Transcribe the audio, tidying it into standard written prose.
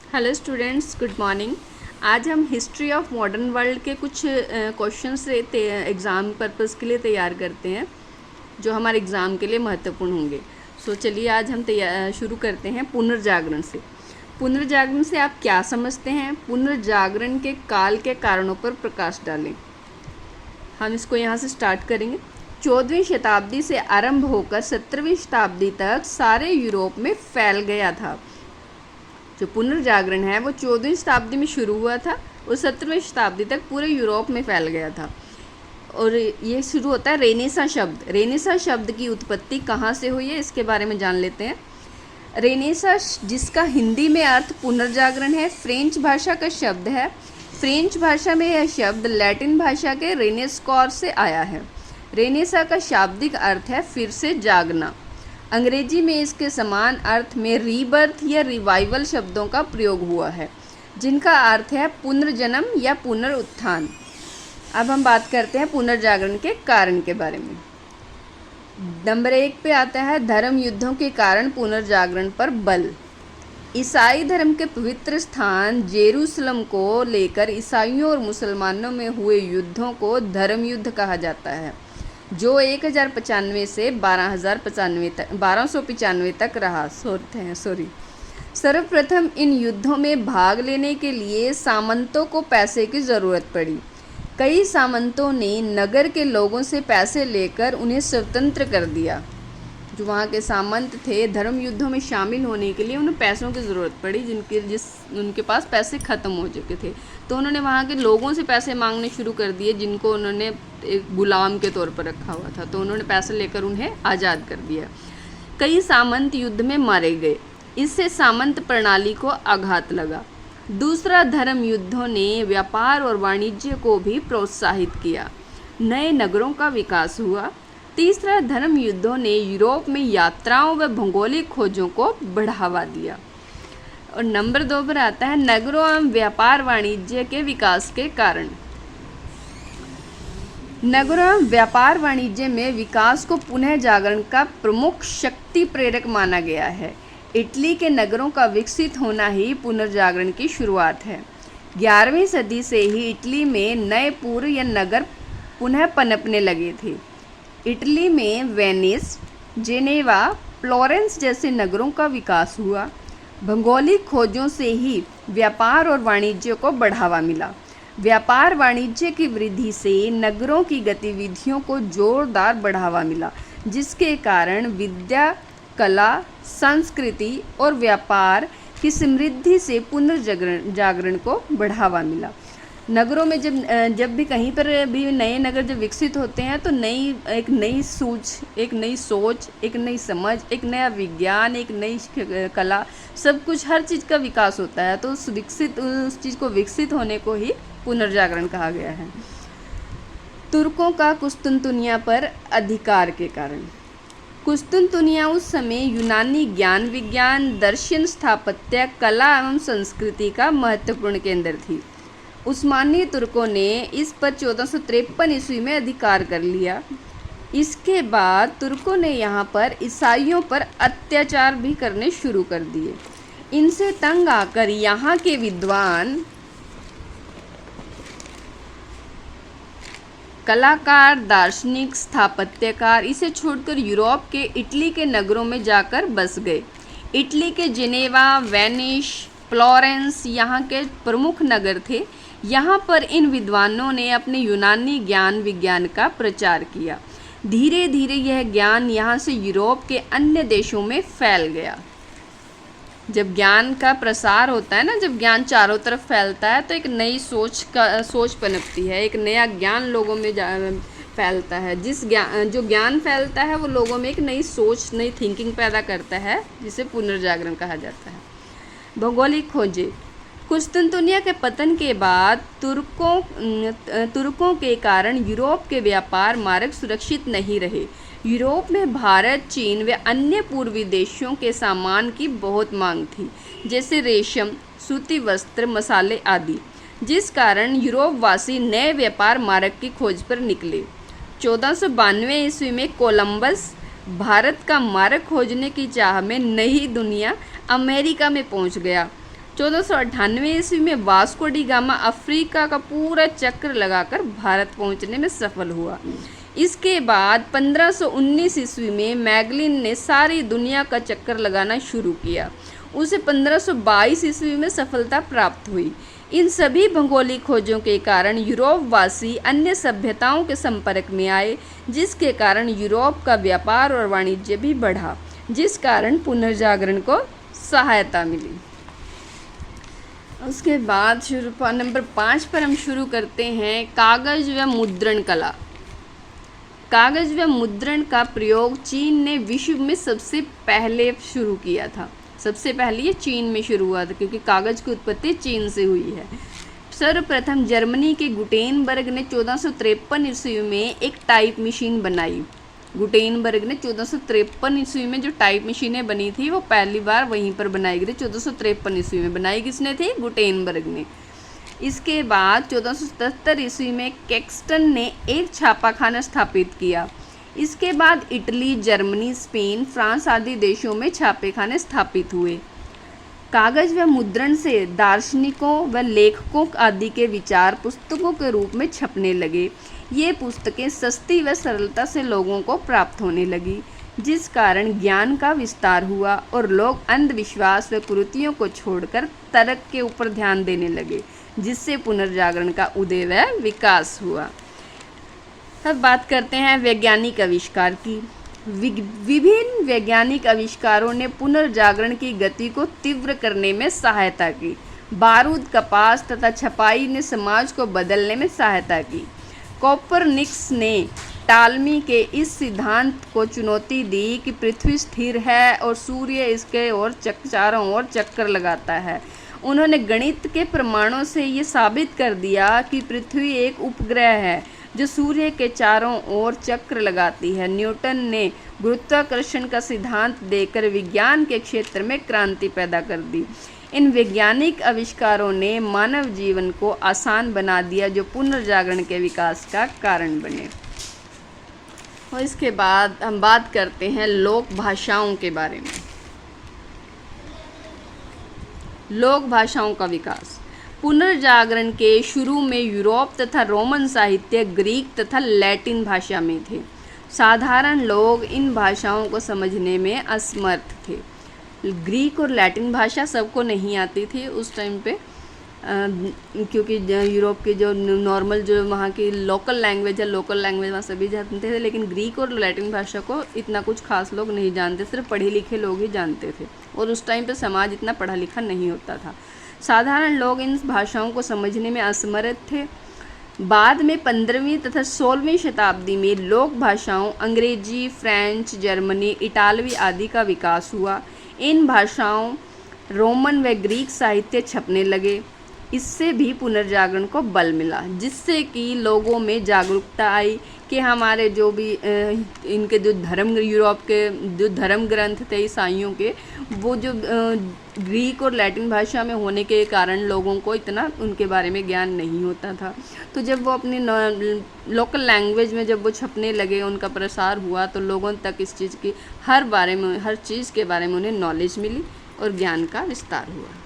Hello students, good morning. आज हम history of modern world के कुछ क्वेश्चंस एग्ज़ाम पर्पस के लिए तैयार करते हैं जो हमारे एग्ज़ाम के लिए महत्वपूर्ण होंगे। चलिए आज हम शुरू करते हैं पुनर्जागरण से। पुनर्जागरण से आप क्या समझते हैं? पुनर्जागरण के काल के कारणों पर प्रकाश डालें। हम इसको यहाँ से स्टार्ट करेंगे। 14वीं शताब्दी से आरंभ होकर 17वीं शताब्दी तक सारे यूरोप में फैल गया था। जो पुनर्जागरण है वो 14वीं शताब्दी में शुरू हुआ था और 17वीं शताब्दी तक पूरे यूरोप में फैल गया था। और ये शुरू होता है रेनेसा शब्द। रेनेसा शब्द की उत्पत्ति कहाँ से हुई है इसके बारे में जान लेते हैं। रेनेसा जिसका हिंदी में अर्थ पुनर्जागरण है, फ्रेंच भाषा का शब्द है। फ्रेंच भाषा में यह शब्द लैटिन भाषा के रेनेस्कॉर से आया है। रेनेसा का शाब्दिक अर्थ है फिर से जागना। अंग्रेजी में इसके समान अर्थ में रीबर्थ या रिवाइवल शब्दों का प्रयोग हुआ है, जिनका अर्थ है पुनर्जन्म या पुनरुत्थान। अब हम बात करते हैं पुनर्जागरण के कारण के बारे में। नंबर 1 पे आता है धर्म युद्धों के कारण पुनर्जागरण पर बल। ईसाई धर्म के पवित्र स्थान जेरूसलम को लेकर ईसाइयों और मुसलमानों में हुए युद्धों को धर्म युद्ध कहा जाता है, जो 1095 से 1295 तक रहा। सर्वप्रथम इन युद्धों में भाग लेने के लिए सामंतों को पैसे की ज़रूरत पड़ी। कई सामंतों ने नगर के लोगों से पैसे लेकर उन्हें स्वतंत्र कर दिया। जो वहाँ के सामंत थे, धर्म युद्धों में शामिल होने के लिए उन्हें पैसों की ज़रूरत पड़ी, उनके पास पैसे ख़त्म हो चुके थे। तो उन्होंने वहाँ के लोगों से पैसे मांगने शुरू कर दिए, जिनको उन्होंने एक गुलाम के तौर पर रखा हुआ था। तो उन्होंने पैसे लेकर उन्हें आज़ाद कर दिया। कई सामंत युद्ध में मारे गए। इससे सामंत प्रणाली को आघात लगा। दूसरा, धर्म युद्धों ने व्यापार और वाणिज्य को भी प्रोत्साहित किया। नए नगरों का विकास हुआ। तीसरा, धर्म युद्धों ने यूरोप में यात्राओं व भौगोलिक खोजों को बढ़ावा दिया। और नंबर 2 पर आता है नगरों एवं व्यापार वाणिज्य के विकास के कारण। नगरों एवं व्यापार वाणिज्य में विकास को पुनः जागरण का प्रमुख शक्ति प्रेरक माना गया है। इटली के नगरों का विकसित होना ही पुनर्जागरण की शुरुआत है। 11वीं सदी से ही इटली में नए पूर्व या नगर पुनः पनपने लगे थे। इटली में वेनिस, जेनेवा, फ्लोरेंस जैसे नगरों का विकास हुआ। भौगोलिक खोजों से ही व्यापार और वाणिज्य को बढ़ावा मिला। व्यापार वाणिज्य की वृद्धि से नगरों की गतिविधियों को जोरदार बढ़ावा मिला, जिसके कारण विद्या, कला, संस्कृति और व्यापार की समृद्धि से पुनर्जागरण को बढ़ावा मिला। नगरों में जब भी कहीं पर भी नए नगर जब विकसित होते हैं तो एक नई सोच, एक नई समझ, एक नया विज्ञान, एक नई कला, सब कुछ, हर चीज़ का विकास होता है। तो उस चीज़ को विकसित होने को ही पुनर्जागरण कहा गया है। तुर्कों का कुस्तुनतुनिया पर अधिकार के कारण। कुस्तुनतुनिया उस समय यूनानी ज्ञान विज्ञान, दर्शन, स्थापत्य, कला एवं संस्कृति का महत्वपूर्ण केंद्र थी। उस्मानी तुर्कों ने इस पर 1453 ईस्वी में अधिकार कर लिया। इसके बाद तुर्कों ने यहाँ पर ईसाइयों पर अत्याचार भी करने शुरू कर दिए। इनसे तंग आकर यहाँ के विद्वान, कलाकार, दार्शनिक, स्थापत्यकार इसे छोड़कर यूरोप के इटली के नगरों में जाकर बस गए। इटली के जेनेवा, वेनिस, फ्लोरेंस यहाँ के प्रमुख नगर थे। यहाँ पर इन विद्वानों ने अपने यूनानी ज्ञान विज्ञान का प्रचार किया। धीरे धीरे यह ज्ञान यहाँ से यूरोप के अन्य देशों में फैल गया। जब ज्ञान का प्रसार होता है ना, जब ज्ञान चारों तरफ फैलता है तो एक नई सोच पनपती है, एक नया ज्ञान लोगों में फैलता है। जो ज्ञान फैलता है वो लोगों में एक नई सोच, नई थिंकिंग पैदा करता है, जिसे पुनर्जागरण कहा जाता है। भौगोलिक खोजें। कुस्तुनतुनिया के पतन के बाद तुर्कों के कारण यूरोप के व्यापार मार्ग सुरक्षित नहीं रहे। यूरोप में भारत, चीन व अन्य पूर्वी देशों के सामान की बहुत मांग थी, जैसे रेशम, सूती वस्त्र, मसाले आदि, जिस कारण यूरोपवासी नए व्यापार मार्ग की खोज पर निकले। 1492 ईस्वी में कोलंबस भारत का मार्ग खोजने की चाह में नई दुनिया अमेरिका में पहुंच गया। 1498 ईस्वी में वास्को डी गामा अफ्रीका का पूरा चक्र लगाकर भारत पहुंचने में सफल हुआ। इसके बाद 1519 ईस्वी में मैगलिन ने सारी दुनिया का चक्कर लगाना शुरू किया। उसे 1522 ईस्वी में सफलता प्राप्त हुई। इन सभी भौगोलिक खोजों के कारण यूरोपवासी अन्य सभ्यताओं के संपर्क में आए, जिसके कारण यूरोप का व्यापार और वाणिज्य भी बढ़ा, जिस कारण पुनर्जागरण को सहायता मिली। उसके बाद नंबर 5 पर हम शुरू करते हैं कागज़ व मुद्रण कला। कागज़ व मुद्रण का प्रयोग चीन ने विश्व में सबसे पहले शुरू किया था। सबसे पहले ये चीन में शुरू हुआ था, क्योंकि कागज़ की उत्पत्ति चीन से हुई है। सर्वप्रथम जर्मनी के गुटेनबर्ग ने 1453 ईस्वी में एक टाइप मशीन बनाई। गुटेनबर्ग ने 1453 ईस्वी में जो टाइप मशीनें बनी थी वो पहली बार वहीं पर बनाई गई थी। 1453 ईस्वी में बनाई किसने थी? गुटेनबर्ग ने। इसके बाद 1477 ईस्वी में कैक्सटन ने एक छापाखाना स्थापित किया। इसके बाद इटली, जर्मनी, स्पेन, फ्रांस आदि देशों में छापेखाने स्थापित हुए। कागज़ व मुद्रण से दार्शनिकों व लेखकों आदि के विचार पुस्तकों के रूप में छपने लगे। ये पुस्तकें सस्ती व सरलता से लोगों को प्राप्त होने लगी, जिस कारण ज्ञान का विस्तार हुआ और लोग अंधविश्वास व कुरीतियों को छोड़कर तर्क के ऊपर ध्यान देने लगे, जिससे पुनर्जागरण का उदय व विकास हुआ। अब बात करते हैं वैज्ञानिक आविष्कार की। विभिन्न वैज्ञानिक आविष्कारों ने पुनर्जागरण की गति को तीव्र करने में सहायता की। बारूद, कपास तथा छपाई ने समाज को बदलने में सहायता की। कोपरनिकस ने टालमी के इस सिद्धांत को चुनौती दी कि पृथ्वी स्थिर है और सूर्य इसके और चारों ओर चक्कर लगाता है। उन्होंने गणित के प्रमाणों से ये साबित कर दिया कि पृथ्वी एक उपग्रह है जो सूर्य के चारों ओर चक्र लगाती है। न्यूटन ने गुरुत्वाकर्षण का सिद्धांत देकर विज्ञान के क्षेत्र में क्रांति पैदा कर दी। इन वैज्ञानिक आविष्कारों ने मानव जीवन को आसान बना दिया, जो पुनर्जागरण के विकास का कारण बने। और इसके बाद हम बात करते हैं लोक भाषाओं के बारे में। लोक भाषाओं का विकास। पुनर्जागरण के शुरू में यूरोप तथा रोमन साहित्य ग्रीक तथा लैटिन भाषा में थे। साधारण लोग इन भाषाओं को समझने में असमर्थ थे। ग्रीक और लैटिन भाषा सबको नहीं आती थी उस टाइम पे, क्योंकि यूरोप के जो नॉर्मल जो वहाँ की लोकल लैंग्वेज है, लोकल लैंग्वेज वहाँ सभी जानते थे, लेकिन ग्रीक और लैटिन भाषा को इतना कुछ खास लोग नहीं जानते, सिर्फ पढ़े लिखे लोग ही जानते थे। और उस टाइम पे समाज इतना पढ़ा लिखा नहीं होता था। साधारण लोग इन भाषाओं को समझने में असमर्थ थे। बाद में 15वीं तथा 16वीं शताब्दी में लोक भाषाओं अंग्रेजी, फ्रेंच, जर्मनी, इटालवी आदि का विकास हुआ। इन भाषाओं रोमन व ग्रीक साहित्य छपने लगे। इससे भी पुनर्जागरण को बल मिला, जिससे कि लोगों में जागरूकता आई कि हमारे जो भी इनके जो धर्म, यूरोप के जो धर्म ग्रंथ थे ईसाइयों के, वो जो ग्रीक और लैटिन भाषा में होने के कारण लोगों को इतना उनके बारे में ज्ञान नहीं होता था। तो जब वो अपनी लोकल लैंग्वेज में जब वो छपने लगे, उनका प्रसार हुआ, तो लोगों तक इस चीज़ की हर चीज़ के बारे में उन्हें नॉलेज मिली और ज्ञान का विस्तार हुआ।